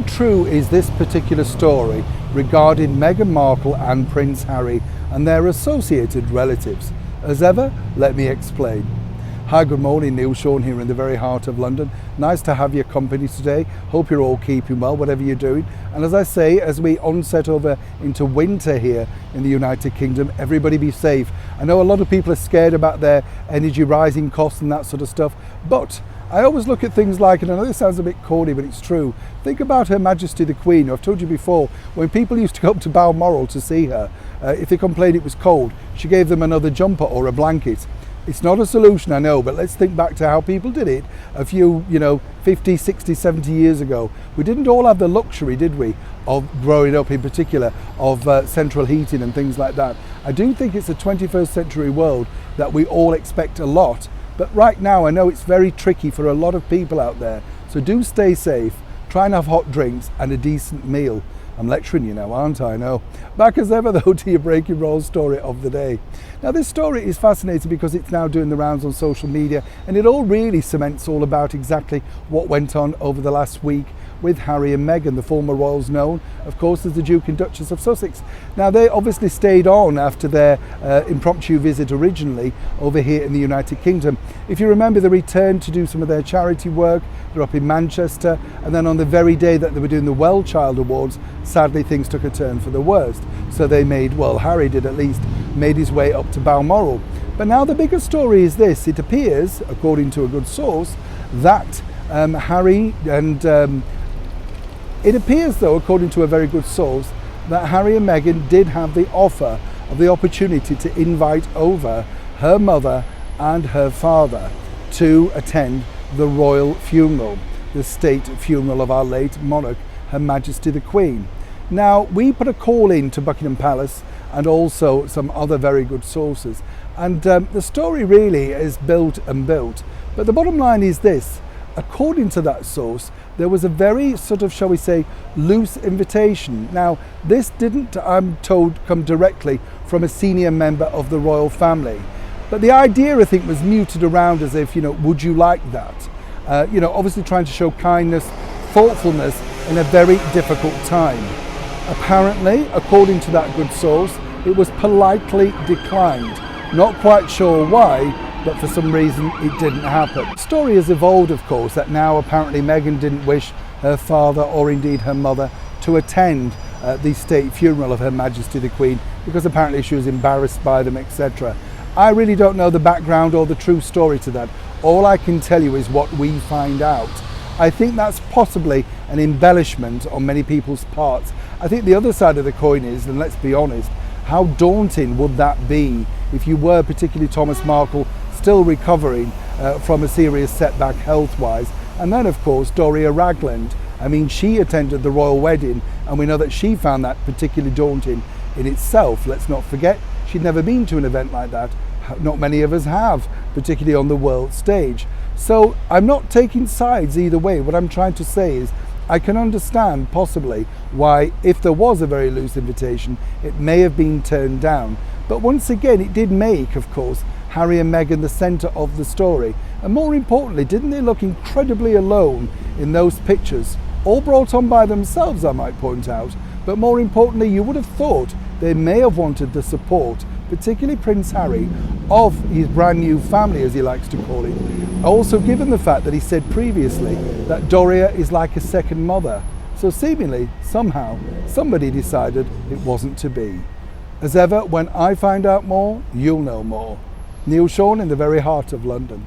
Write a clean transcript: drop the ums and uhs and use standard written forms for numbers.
How true is this particular story regarding Meghan Markle and Prince Harry and their associated relatives? As ever, let me explain. Hi, good morning, Neil Sean here in the very heart of London. Nice to have your company today. Hope you're all keeping well, whatever you're doing. And as I say, as we onset over into winter here in the United Kingdom, everybody be safe. I know a lot of people are scared about their energy rising costs and that sort of stuff, but I always look at things like, and I know this sounds a bit corny, but it's true. Think about Her Majesty the Queen. I've told you before, when people used to go up to Balmoral to see her, if they complained it was cold, she gave them another jumper or a blanket. It's not a solution, I know, but let's think back to how people did it a few, 50, 60, 70 years ago. We didn't all have the luxury, did we, of growing up in particular, of central heating and things like that. I do think it's a 21st century world that we all expect a lot. But right now, I know it's very tricky for a lot of people out there. So do stay safe, try and have hot drinks and a decent meal. I'm lecturing you now, aren't I? No. Back as ever, though, to your breaking roll story of the day. Now, this story is fascinating because it's now doing the rounds on social media, and it all really cements all about exactly what went on over the last week with Harry and Meghan, the former royals known, of course, as the Duke and Duchess of Sussex. Now, they obviously stayed on after their impromptu visit originally over here in the United Kingdom. If you remember, they returned to do some of their charity work. They're up in Manchester, and then on the very day that they were doing the Well Child Awards, sadly things took a turn for the worst. So they Harry did at least, made his way up to Balmoral. But now the bigger story is this. It appears, according to a good source, that it appears, though, according to a very good source, that Harry and Meghan did have the offer of the opportunity to invite over her mother and her father to attend the royal funeral, the state funeral of our late monarch, Her Majesty the Queen. Now, we put a call in to Buckingham Palace and also some other very good sources, and the story really is built and built. But the bottom line is this. According to that source, there was a very sort of, shall we say, loose invitation. Now, this didn't, I'm told, come directly from a senior member of the royal family. But the idea, I think, was muted around as if, would you like that? Obviously trying to show kindness, thoughtfulness in a very difficult time. Apparently, according to that good source, it was politely declined. Not quite sure why, but for some reason it didn't happen. The story has evolved, of course, that now apparently Meghan didn't wish her father or indeed her mother to attend the state funeral of Her Majesty the Queen because apparently she was embarrassed by them, etc. I really don't know the background or the true story to that. All I can tell you is what we find out. I think that's possibly an embellishment on many people's parts. I think the other side of the coin is, and let's be honest, how daunting would that be if you were, particularly Thomas Markle, still recovering from a serious setback health-wise. And then, of course, Doria Ragland. I mean, she attended the royal wedding, and we know that she found that particularly daunting in itself. Let's not forget, she'd never been to an event like that. Not many of us have, particularly on the world stage. So I'm not taking sides either way. What I'm trying to say is I can understand possibly why, if there was a very loose invitation, it may have been turned down. But once again, it did make, of course, Harry and Meghan the centre of the story. And more importantly, didn't they look incredibly alone in those pictures? All brought on by themselves, I might point out. But more importantly, you would have thought they may have wanted the support, particularly Prince Harry, of his brand new family, as he likes to call it. Also, given the fact that he said previously that Doria is like a second mother. So seemingly, somehow, somebody decided it wasn't to be. As ever, when I find out more, you'll know more. Neil Sean in the very heart of London.